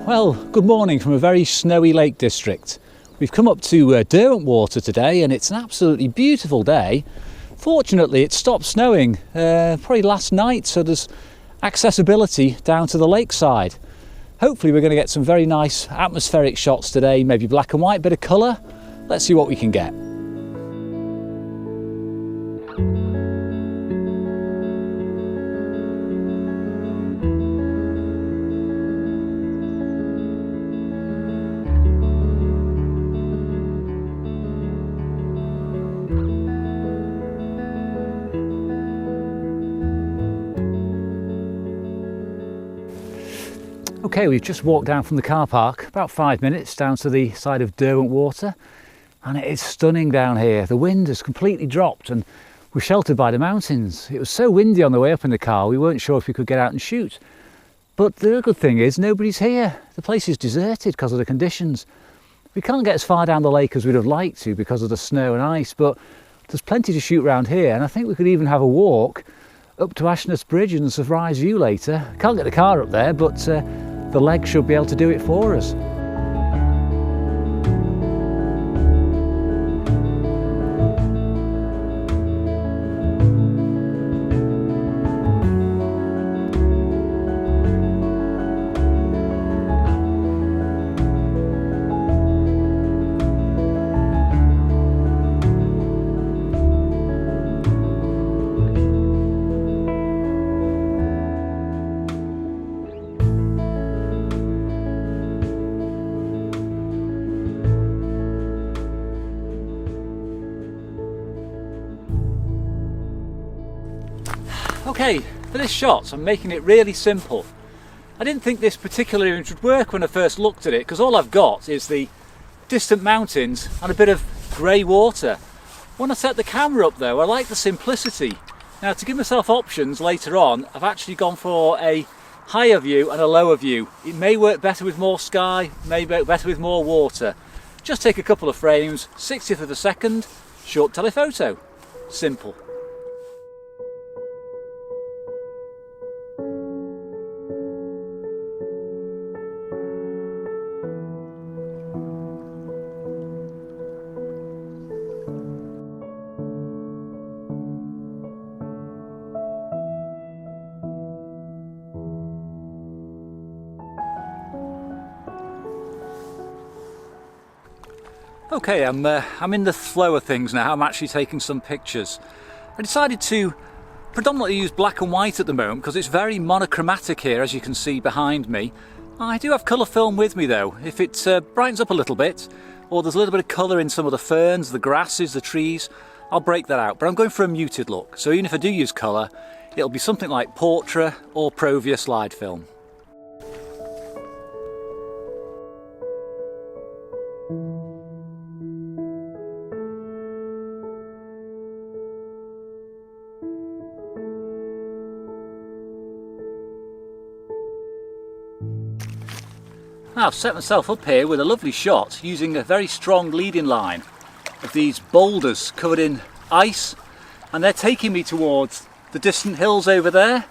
Well, good morning from a very snowy Lake District. We've come up to Derwentwater today and it's an absolutely beautiful day. Fortunately, it stopped snowing probably last night, so there's accessibility down to the lakeside. Hopefully we're going to get some very nice atmospheric shots today, maybe black and white, bit of colour. Let's see what we can get. Okay, we've just walked down from the car park, about 5 minutes down to the side of Derwentwater, and it is stunning down here. The wind has completely dropped and we're sheltered by the mountains. It was so windy on the way up in the car, we weren't sure if we could get out and shoot. But the good thing is nobody's here. The place is deserted because of the conditions. We can't get as far down the lake as we'd have liked to because of the snow and ice, but there's plenty to shoot around here, and I think we could even have a walk up to Ashness Bridge and surprise you later. Can't get the car up there, but the leg should be able to do it for us. Okay, for this shot I'm making it really simple. I didn't think this particular image would work when I first looked at it because all I've got is the distant mountains and a bit of grey water. When I set the camera up though, I like the simplicity. Now to give myself options later on, I've actually gone for a higher view and a lower view. It may work better with more sky, may work better with more water. Just take a couple of frames, 60th of a second, short telephoto. Simple. Okay, I'm in the flow of things now. I'm actually taking some pictures. I decided to predominantly use black and white at the moment because it's very monochromatic here, as you can see behind me. I do have colour film with me though. If it brightens up a little bit, or there's a little bit of colour in some of the ferns, the grasses, the trees, I'll break that out. But I'm going for a muted look, so even if I do use colour, it'll be something like Portra or Provia slide film. Now I've set myself up here with a lovely shot using a very strong leading line of these boulders covered in ice, and they're taking me towards the distant hills over there.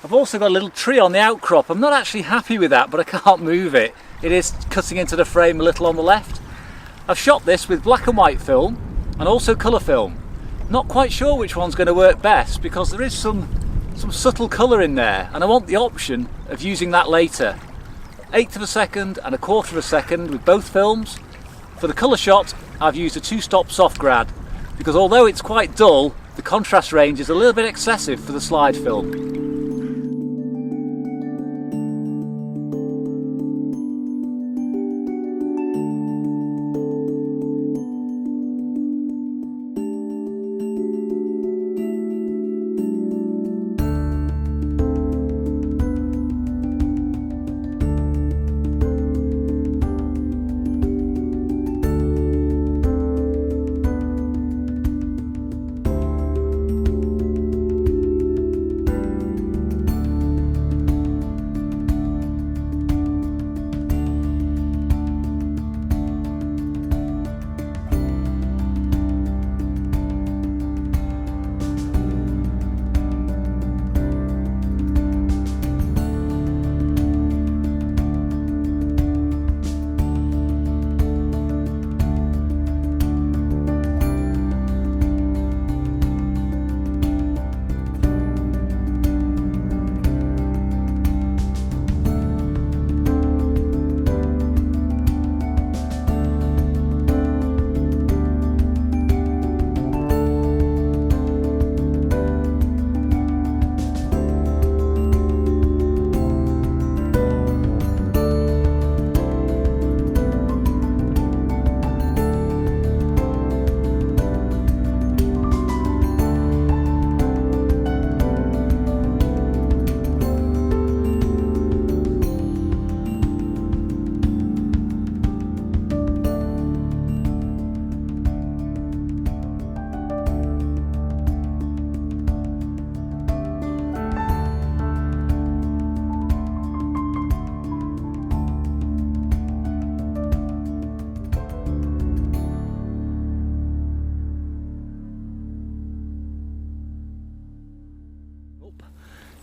I've also got a little tree on the outcrop. I'm not actually happy with that, but I can't move it. It is cutting into the frame a little on the left. I've shot this with black and white film and also colour film. Not quite sure which one's going to work best because there is some subtle colour in there, and I want the option of using that later. 1/8 of a second and 1/4 of a second with both films. For the colour shot, I've used a 2-stop soft grad because although it's quite dull, the contrast range is a little bit excessive for the slide film.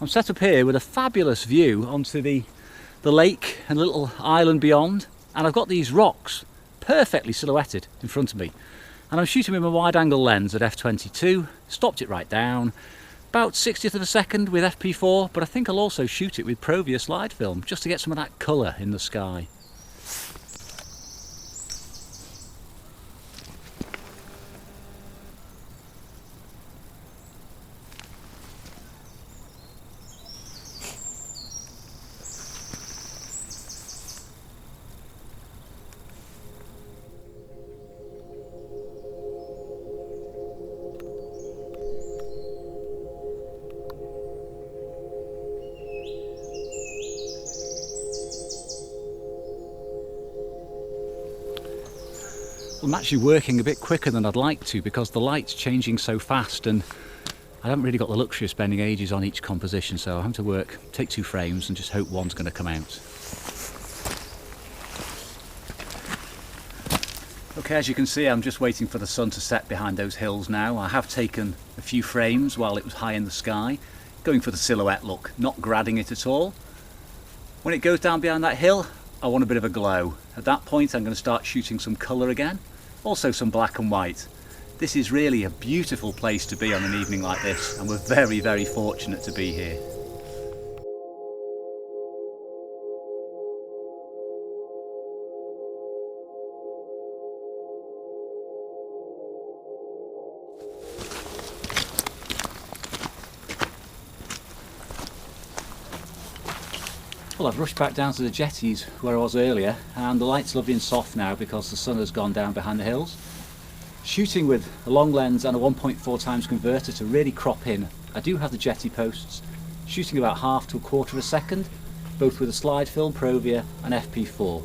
I'm set up here with a fabulous view onto the lake and a little island beyond, and I've got these rocks perfectly silhouetted in front of me, and I'm shooting with my wide angle lens at f/22, stopped it right down, about 60th of a second with FP4, but I think I'll also shoot it with Provia slide film just to get some of that colour in the sky. I'm actually working a bit quicker than I'd like to because the light's changing so fast, and I haven't really got the luxury of spending ages on each composition, so I'm having to take 2 frames and just hope one's going to come out. Okay, as you can see, I'm just waiting for the sun to set behind those hills now. I have taken a few frames while it was high in the sky, going for the silhouette look, not gradding it at all. When it goes down behind that hill, I want a bit of a glow. At that point I'm going to start shooting some colour again, also some black and white. This is really a beautiful place to be on an evening like this, and we're very, very fortunate to be here. Well, I've rushed back down to the jetties where I was earlier, and the light's lovely and soft now because the sun has gone down behind the hills. Shooting with a long lens and a 1.4 times converter to really crop in, I do have the jetty posts, shooting about half to a quarter of a second, both with a slide film, Provia and FP4.